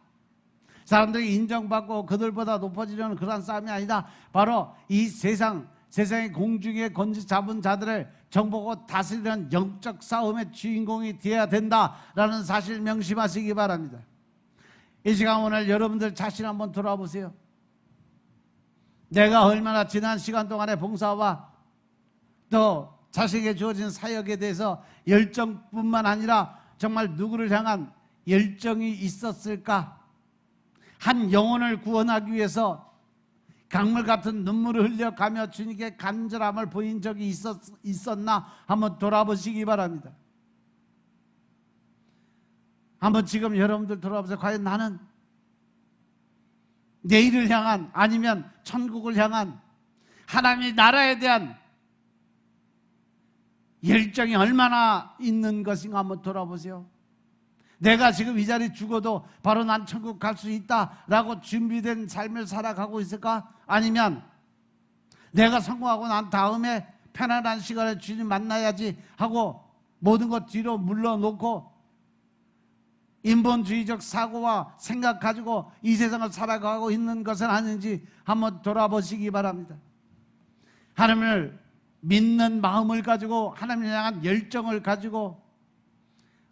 사람들이 인정받고 그들보다 높아지려는 그런 싸움이 아니다. 바로 이 세상의 공중에 건지 잡은 자들을 정복하고 다스리는 영적 싸움의 주인공이 되어야 된다라는 사실 명심하시기 바랍니다. 이 시간 오늘 여러분들 자신 한번 돌아보세요. 내가 얼마나 지난 시간 동안의 봉사와 또 자식에게 주어진 사역에 대해서 열정뿐만 아니라 정말 누구를 향한 열정이 있었을까? 한 영혼을 구원하기 위해서 강물 같은 눈물을 흘려가며 주님께 간절함을 보인 적이 있었나 한번 돌아보시기 바랍니다. 한번 지금 여러분들 돌아보세요. 과연 나는 내일을 향한, 아니면 천국을 향한 하나님의 나라에 대한 열정이 얼마나 있는 것인가 한번 돌아보세요. 내가 지금 이 자리 죽어도 바로 난 천국 갈 수 있다라고 준비된 삶을 살아가고 있을까? 아니면 내가 성공하고 난 다음에 편안한 시간에 주님 만나야지 하고 모든 것 뒤로 물러놓고 인본주의적 사고와 생각 가지고 이 세상을 살아가고 있는 것은 아닌지 한번 돌아보시기 바랍니다. 하나님을 믿는 마음을 가지고 하나님을 향한 열정을 가지고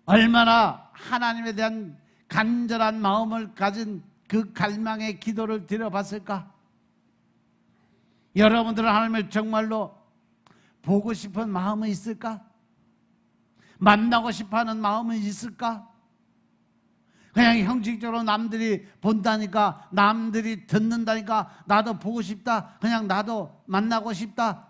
얼마나 하나님에 대한 간절한 마음을 가진 그 갈망의 기도를 드려봤을까? 여러분들은 하나님을 정말로 보고 싶은 마음은 있을까? 만나고 싶어하는 마음은 있을까? 그냥 형식적으로 남들이 본다니까, 남들이 듣는다니까 나도 보고 싶다, 그냥 나도 만나고 싶다,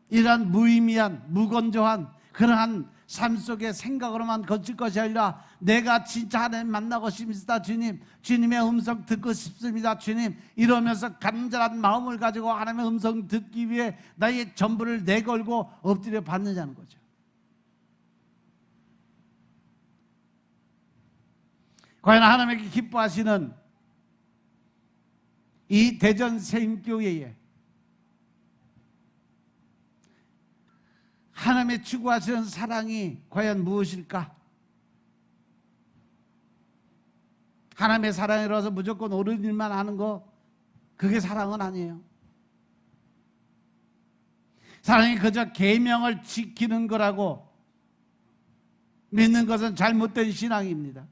이런 무의미한 무건조한 그러한 삶 속의 생각으로만 거칠 것이 아니라 내가 진짜 하나님 만나고 싶습니다 주님, 주님의 음성 듣고 싶습니다 주님, 이러면서 간절한 마음을 가지고 하나님의 음성 듣기 위해 나의 전부를 내걸고 엎드려 받느냐는 거죠. 과연 하나님께 기뻐하시는 이 대전 세임교회에 하나님의 추구하시는 사랑이 과연 무엇일까? 하나님의 사랑이라서 무조건 옳은 일만 하는 거, 그게 사랑은 아니에요. 사랑이 그저 계명을 지키는 거라고 믿는 것은 잘못된 신앙입니다.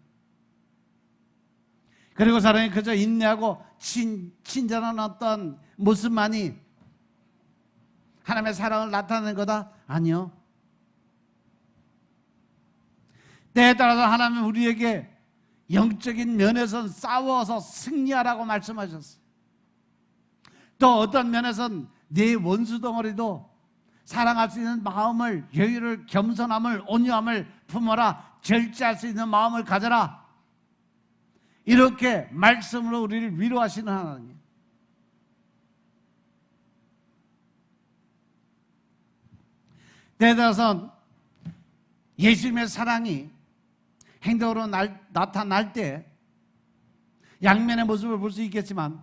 그리고 사랑이 그저 인내하고 친절한 어떤 모습만이 하나님의 사랑을 나타내는 거다? 아니요. 때에 따라서 하나님은 우리에게 영적인 면에선 싸워서 승리하라고 말씀하셨어요. 또 어떤 면에선 네 원수 덩어리도 사랑할 수 있는 마음을, 여유를, 겸손함을, 온유함을 품어라, 절제할 수 있는 마음을 가져라, 이렇게 말씀으로 우리를 위로하시는 하나님. 때에 따라서 예수님의 사랑이 행동으로 나타날 때 양면의 모습을 볼 수 있겠지만,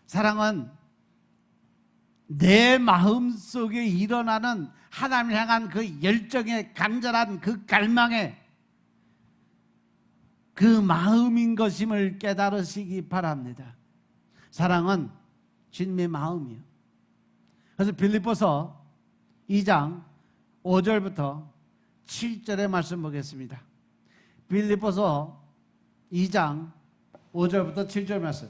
사랑은 내 마음 속에 일어나는 하나님을 향한 그 열정의 간절한 그 갈망의 그 마음인 것임을 깨달으시기 바랍니다. 사랑은 주님의 마음이에요. 그래서 빌립보서 2장 5절부터 7절의 말씀 보겠습니다. 빌립보서 2장 5절부터 7절 말씀.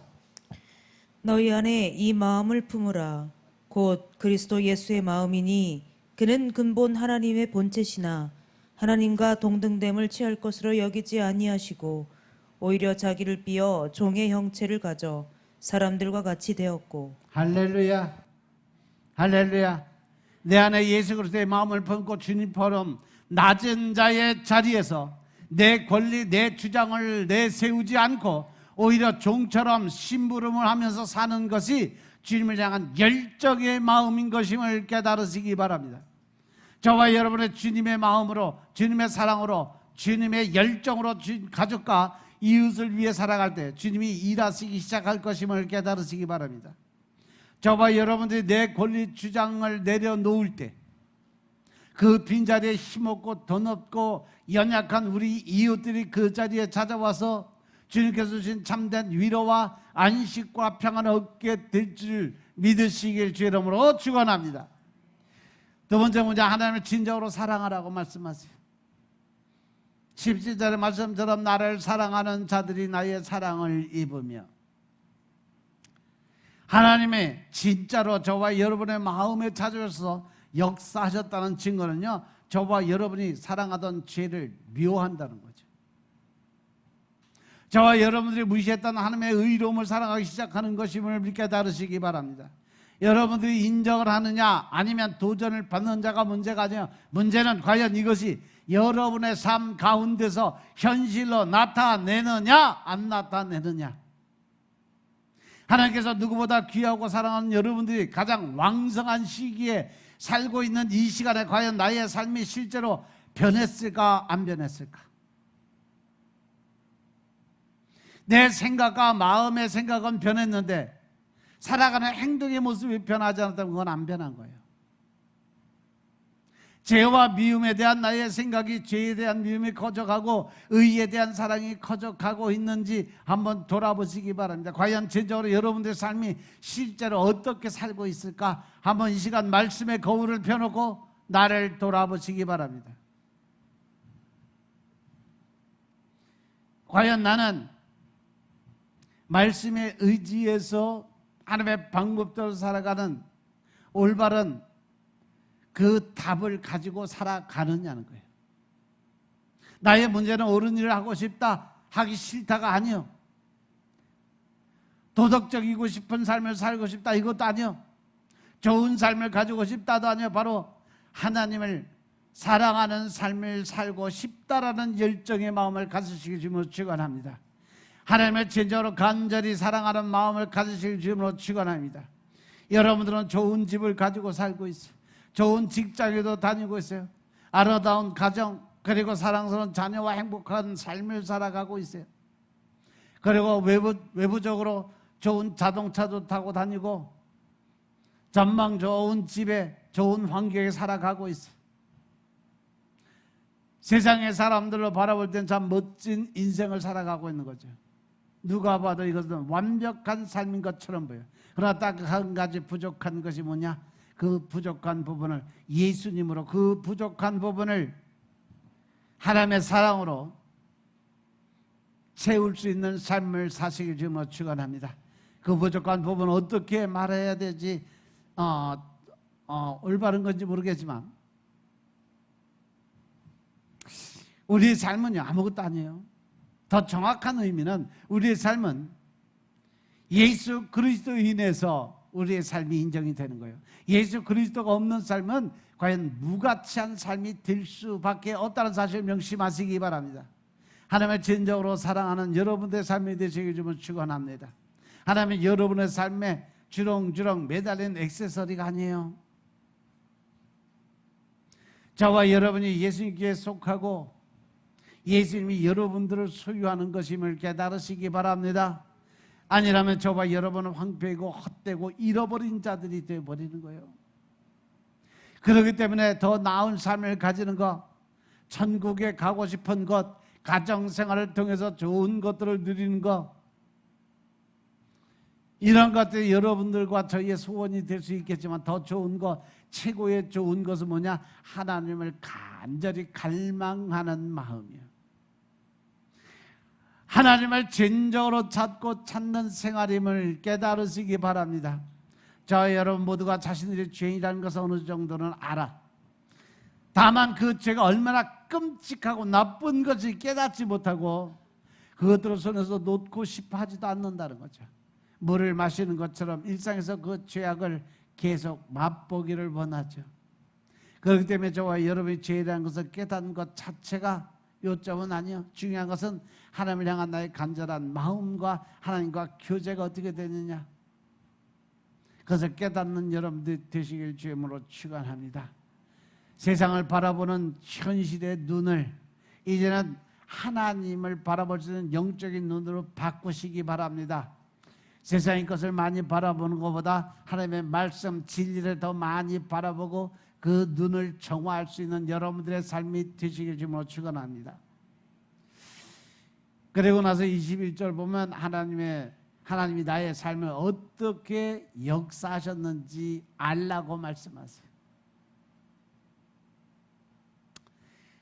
너희 안에 이 마음을 품으라. 곧 그리스도 예수의 마음이니 그는 근본 하나님의 본체시나 하나님과 동등됨을 취할 것으로 여기지 아니하시고 오히려 자기를 비어 종의 형체를 가져 사람들과 같이 되었고. 할렐루야, 할렐루야. 내 안에 예수 그리스도의 마음을 품고 주님처럼 낮은 자의 자리에서 내 권리, 내 주장을 내세우지 않고 오히려 종처럼 심부름을 하면서 사는 것이 주님을 향한 열정의 마음인 것임을 깨달으시기 바랍니다. 저와 여러분의 주님의 마음으로, 주님의 사랑으로, 주님의 열정으로 가족과 이웃을 위해 살아갈 때 주님이 일하시기 시작할 것임을 깨달으시기 바랍니다. 저와 여러분들이 내 권리 주장을 내려놓을 때 그 빈자리에 힘없고 돈 없고 연약한 우리 이웃들이 그 자리에 찾아와서 주님께서 주신 참된 위로와 안식과 평안을 얻게 될 줄 믿으시길 주의 이름으로 축원합니다. 두 번째 문제, 하나님을 진정으로 사랑하라고 말씀하세요. 17절의 말씀처럼 나를 사랑하는 자들이 나의 사랑을 입으며. 하나님의 진짜로 저와 여러분의 마음에 찾아오셔서 역사하셨다는 증거는요, 저와 여러분이 사랑하던 죄를 미워한다는 거죠. 저와 여러분들이 무시했던 하나님의 의로움을 사랑하기 시작하는 것임을 깨달으시기 바랍니다. 여러분들이 인정을 하느냐 아니면 도전을 받는 자가 문제가 아니에요. 문제는 과연 이것이 여러분의 삶 가운데서 현실로 나타내느냐 안 나타내느냐. 하나님께서 누구보다 귀하고 사랑하는 여러분들이 가장 왕성한 시기에 살고 있는 이 시간에 과연 나의 삶이 실제로 변했을까 안 변했을까? 내 생각과 마음의 생각은 변했는데 살아가는 행동의 모습이 변하지 않았다면 그건 안 변한 거예요. 죄와 미움에 대한 나의 생각이 죄에 대한 미움이 커져가고 의에 대한 사랑이 커져가고 있는지 한번 돌아보시기 바랍니다. 과연 전적으로 여러분들의 삶이 실제로 어떻게 살고 있을까? 한번 이 시간 말씀의 거울을 펴놓고 나를 돌아보시기 바랍니다. 과연 나는 말씀에 의지해서 하나님의 방법대로 살아가는 올바른 그 답을 가지고 살아가느냐는 거예요. 나의 문제는 옳은 일을 하고 싶다, 하기 싫다가 아니요. 도덕적이고 싶은 삶을 살고 싶다, 이것도 아니요. 좋은 삶을 가지고 싶다도 아니요. 바로 하나님을 사랑하는 삶을 살고 싶다라는 열정의 마음을 가지시기 주님으로 축원합니다. 하나님을 진정으로 간절히 사랑하는 마음을 가지시기 주님으로 축원합니다. 여러분들은 좋은 집을 가지고 살고 있어요. 좋은 직장에도 다니고 있어요. 아름다운 가정, 그리고 사랑스러운 자녀와 행복한 삶을 살아가고 있어요. 그리고 외부적으로 좋은 자동차도 타고 다니고 전망 좋은 집에 좋은 환경에 살아가고 있어요. 세상의 사람들로 바라볼 땐 참 멋진 인생을 살아가고 있는 거죠. 누가 봐도 이것은 완벽한 삶인 것처럼 보여요. 그러나 딱 한 가지 부족한 것이 뭐냐? 그 부족한 부분을 예수님으로, 그 부족한 부분을 하나님의 사랑으로 채울 수 있는 삶을 사시길 주님으로 축원합니다. 그 부족한 부분을 어떻게 말해야 되지 올바른 건지 모르겠지만 우리의 삶은요 아무것도 아니에요. 더 정확한 의미는 우리의 삶은 예수 그리스도로 인해서 우리의 삶이 인정이 되는 거예요. 예수 그리스도가 없는 삶은 과연 무가치한 삶이 될 수밖에 없다는 사실을 명심하시기 바랍니다. 하나님을 진정으로 사랑하는 여러분들의 삶이 되시길 좀 축원합니다. 하나님은 여러분의 삶에 주렁주렁 매달린 액세서리가 아니에요. 저와 여러분이 예수님께 속하고 예수님이 여러분들을 소유하는 것임을 깨달으시기 바랍니다. 아니라면 저와 여러분은 황폐이고 헛되고 잃어버린 자들이 되어버리는 거예요. 그렇기 때문에 더 나은 삶을 가지는 것, 천국에 가고 싶은 것, 가정생활을 통해서 좋은 것들을 누리는 것, 이런 것들이 여러분들과 저희의 소원이 될 수 있겠지만 더 좋은 것, 최고의 좋은 것은 뭐냐? 하나님을 간절히 갈망하는 마음이에요. 하나님을 진정으로 찾고 찾는 생활임을 깨달으시기 바랍니다. 저 여러분 모두가 자신들이 죄인이라는 것을 어느 정도는 알아. 다만 그 죄가 얼마나 끔찍하고 나쁜 것을 깨닫지 못하고 그것들을 손에서 놓고 싶어 하지도 않는다는 거죠. 물을 마시는 것처럼 일상에서 그 죄악을 계속 맛보기를 원하죠. 그렇기 때문에 저와 여러분이 죄라는 것을 깨닫는 것 자체가 요점은 아니요. 중요한 것은 하나님을 향한 나의 간절한 마음과 하나님과 교제가 어떻게 되느냐, 그것을 깨닫는 여러분들이 되시길 주님으로 축원합니다. 세상을 바라보는 현실의 눈을 이제는 하나님을 바라볼 수 있는 영적인 눈으로 바꾸시기 바랍니다. 세상의 것을 많이 바라보는 것보다 하나님의 말씀, 진리를 더 많이 바라보고 그 눈을 정화할 수 있는 여러분들의 삶이 되시길 주님으로 축원합니다. 그리고 나서 21절 보면 하나님이 나의 삶을 어떻게 역사하셨는지 알라고 말씀하세요.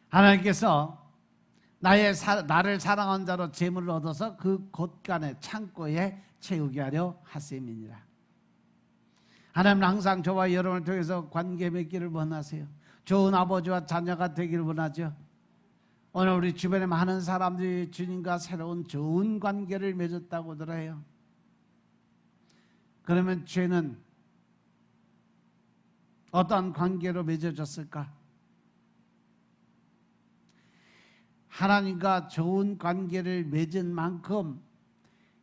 하나님께서 나를 사랑한 자로 재물을 얻어서 그 곳간에 창고에 채우게 하려 하심이니라. 하나님은 항상 저와 여러분을 통해서 관계 맺기를 원하세요. 좋은 아버지와 자녀가 되기를 원하죠. 오늘 우리 주변에 많은 사람들이 주님과 새로운 좋은 관계를 맺었다고들 해요. 그러면 죄는 어떤 관계로 맺어졌을까? 하나님과 좋은 관계를 맺은 만큼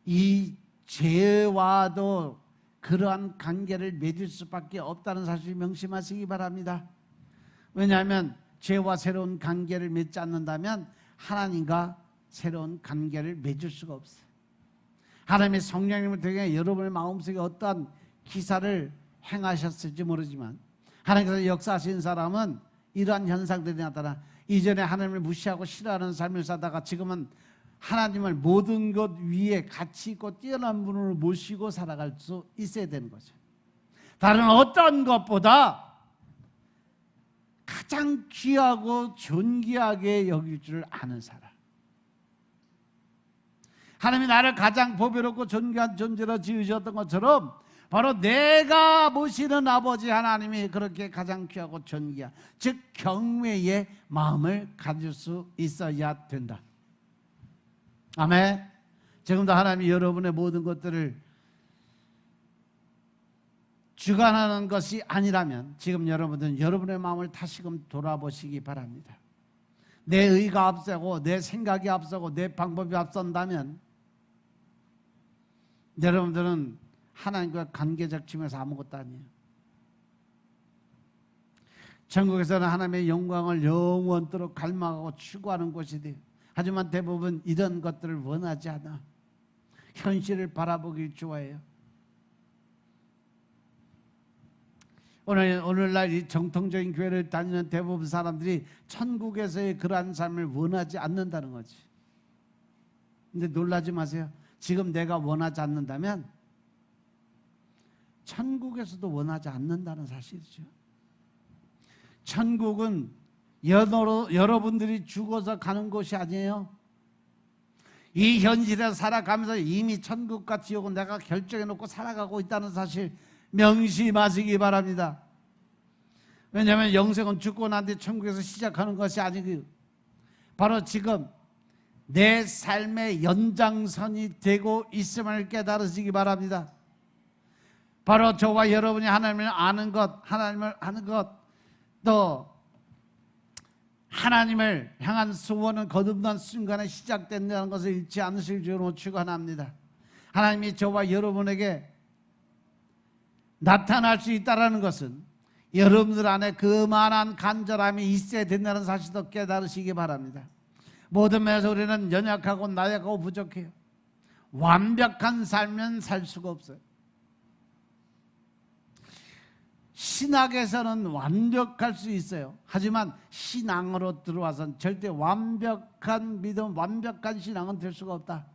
이 죄와도 그러한 관계를 맺을 수밖에 없다는 사실을 명심하시기 바랍니다. 왜냐하면 죄와 새로운 관계를 맺지 않는다면 하나님과 새로운 관계를 맺을 수가 없어요. 하나님의 성령님을 통해 여러분의 마음속에 어떠한 기사를 행하셨을지 모르지만 하나님께서 역사하신 사람은 이러한 현상들이 나타나 이전에 하나님을 무시하고 싫어하는 삶을 살다가 지금은 하나님을 모든 것 위에 가치 있고 뛰어난 분으로 모시고 살아갈 수 있어야 되는 거죠. 다른 어떤 것보다 가장 귀하고 존귀하게 여길 줄 아는 사람. 하나님이 나를 가장 보배롭고 존귀한 존재로 지으셨던 것처럼 바로 내가 모시는 아버지 하나님이 그렇게 가장 귀하고 존귀한, 즉 경외의 마음을 가질 수 있어야 된다. 아멘. 지금도 하나님이 여러분의 모든 것들을 주관하는 것이 아니라면 지금 여러분들은 여러분의 마음을 다시금 돌아보시기 바랍니다. 내 의가 앞서고 내 생각이 앞서고 내 방법이 앞선다면 여러분들은 하나님과 관계적 측면에서 아무것도 아니에요. 천국에서는 하나님의 영광을 영원토록 갈망하고 추구하는 곳이돼요. 하지만 대부분 이런 것들을 원하지 않아. 현실을 바라보길 좋아해요. 오늘날 이 정통적인 교회를 다니는 대부분 사람들이 천국에서의 그러한 삶을 원하지 않는다는 거지. 근데 놀라지 마세요. 지금 내가 원하지 않는다면 천국에서도 원하지 않는다는 사실이죠. 천국은 여러분들이 죽어서 가는 곳이 아니에요. 이 현실에 살아가면서 이미 천국과 지옥은 내가 결정해 놓고 살아가고 있다는 사실 명심하시기 바랍니다. 왜냐하면 영생은 죽고 난 뒤 천국에서 시작하는 것이 아니고 바로 지금 내 삶의 연장선이 되고 있음을 깨달으시기 바랍니다. 바로 저와 여러분이 하나님을 아는 것, 하나님을 아는 것, 또 하나님을 향한 소원은 거듭난 순간에 시작된다는 것을 잃지 않으실 줄로 축원합니다. 하나님이 저와 여러분에게 나타날 수 있다는 것은 여러분들 안에 그만한 간절함이 있어야 된다는 사실도 깨달으시기 바랍니다. 모든 면에서 우리는 연약하고 나약하고 부족해요. 완벽한 삶은 살 수가 없어요. 신학에서는 완벽할 수 있어요. 하지만 신앙으로 들어와서는 절대 완벽한 믿음, 완벽한 신앙은 될 수가 없다.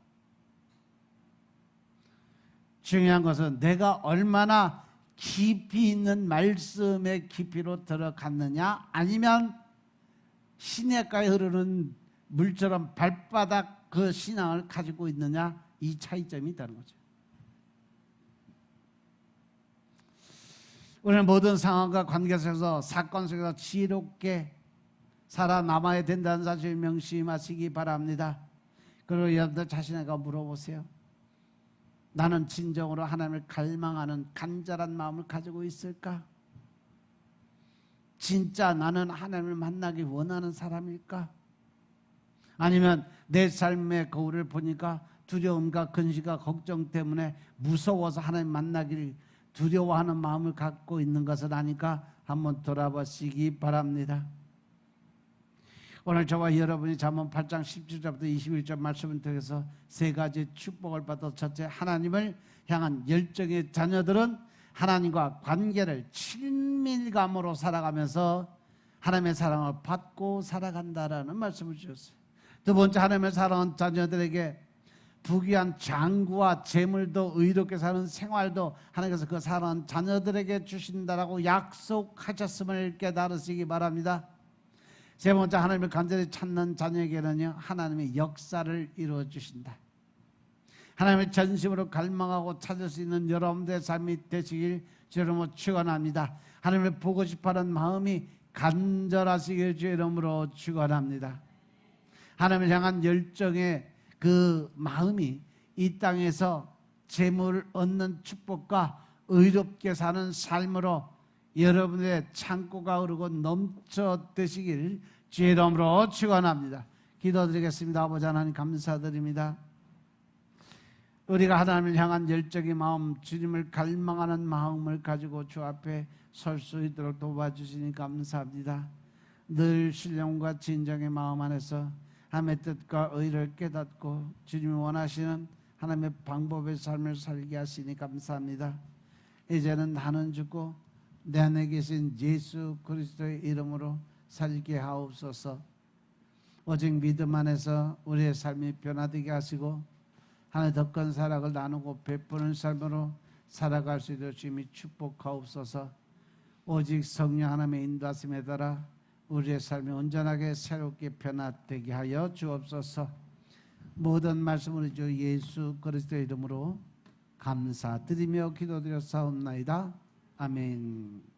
중요한 것은 내가 얼마나 깊이 있는 말씀의 깊이로 들어갔느냐, 아니면 시냇가에 흐르는 물처럼 발바닥 그 신앙을 가지고 있느냐, 이 차이점이 있다는 거죠. 우리는 모든 상황과 관계 속에서 사건 속에서 지혜롭게 살아남아야 된다는 사실을 명심하시기 바랍니다. 그리고 여러분들 자신에게 물어보세요. 나는 진정으로 하나님을 갈망하는 간절한 마음을 가지고 있을까? 진짜 나는 하나님을 만나기 원하는 사람일까? 아니면 내 삶의 거울을 보니까 두려움과 근심과 걱정 때문에 무서워서 하나님 만나기를 두려워하는 마음을 갖고 있는 것은 아닐까 한번 돌아보시기 바랍니다. 오늘 저와 여러분이 잠언 8장 17절부터 21절 말씀을 통해서 세 가지 축복을 받아, 첫째, 하나님을 향한 열정의 자녀들은 하나님과 관계를 친밀감으로 살아가면서 하나님의 사랑을 받고 살아간다라는 말씀을 주셨어요. 두 번째, 하나님의 사랑하는 자녀들에게 부귀한 장구와 재물도 의롭게 사는 생활도 하나님께서 그 사랑하는 자녀들에게 주신다라고 약속하셨음을 깨달으시기 바랍니다. 세 번째, 하나님을 간절히 찾는 자녀에게는요, 하나님의 역사를 이루어 주신다. 하나님을 전심으로 갈망하고 찾을 수 있는 여러분들의 삶이 되시길 주님으로 축원합니다. 하나님을 보고 싶어하는 마음이 간절하시길 주 이름으로 축원합니다. 하나님을 향한 열정의 그 마음이 이 땅에서 재물을 얻는 축복과 의롭게 사는 삶으로 여러분의 창고가 흐르고 넘쳐되시길 주의 이름으로 축원합니다. 기도드리겠습니다. 아버지 하나님 감사드립니다. 우리가 하나님을 향한 열정의 마음, 주님을 갈망하는 마음을 가지고 주 앞에 설 수 있도록 도와주시니 감사합니다. 늘 신령과 진정의 마음 안에서 하나님의 뜻과 의를 깨닫고 주님이 원하시는 하나님의 방법의 삶을 살게 하시니 감사합니다. 이제는 나는 죽고 내 안에 계신 예수 그리스도의 이름으로 살게 하옵소서. 오직 믿음 안에서 우리의 삶이 변화되게 하시고 하나님 더 큰 사랑을 나누고 베푸는 삶으로 살아갈 수 있도록 주님이 축복하옵소서. 오직 성령 하나님의 인도하심에 따라 우리의 삶이 온전하게 새롭게 변화되게 하여 주옵소서. 모든 말씀을 주 예수 그리스도의 이름으로 감사드리며 기도드려 사옵나이다. 아멘.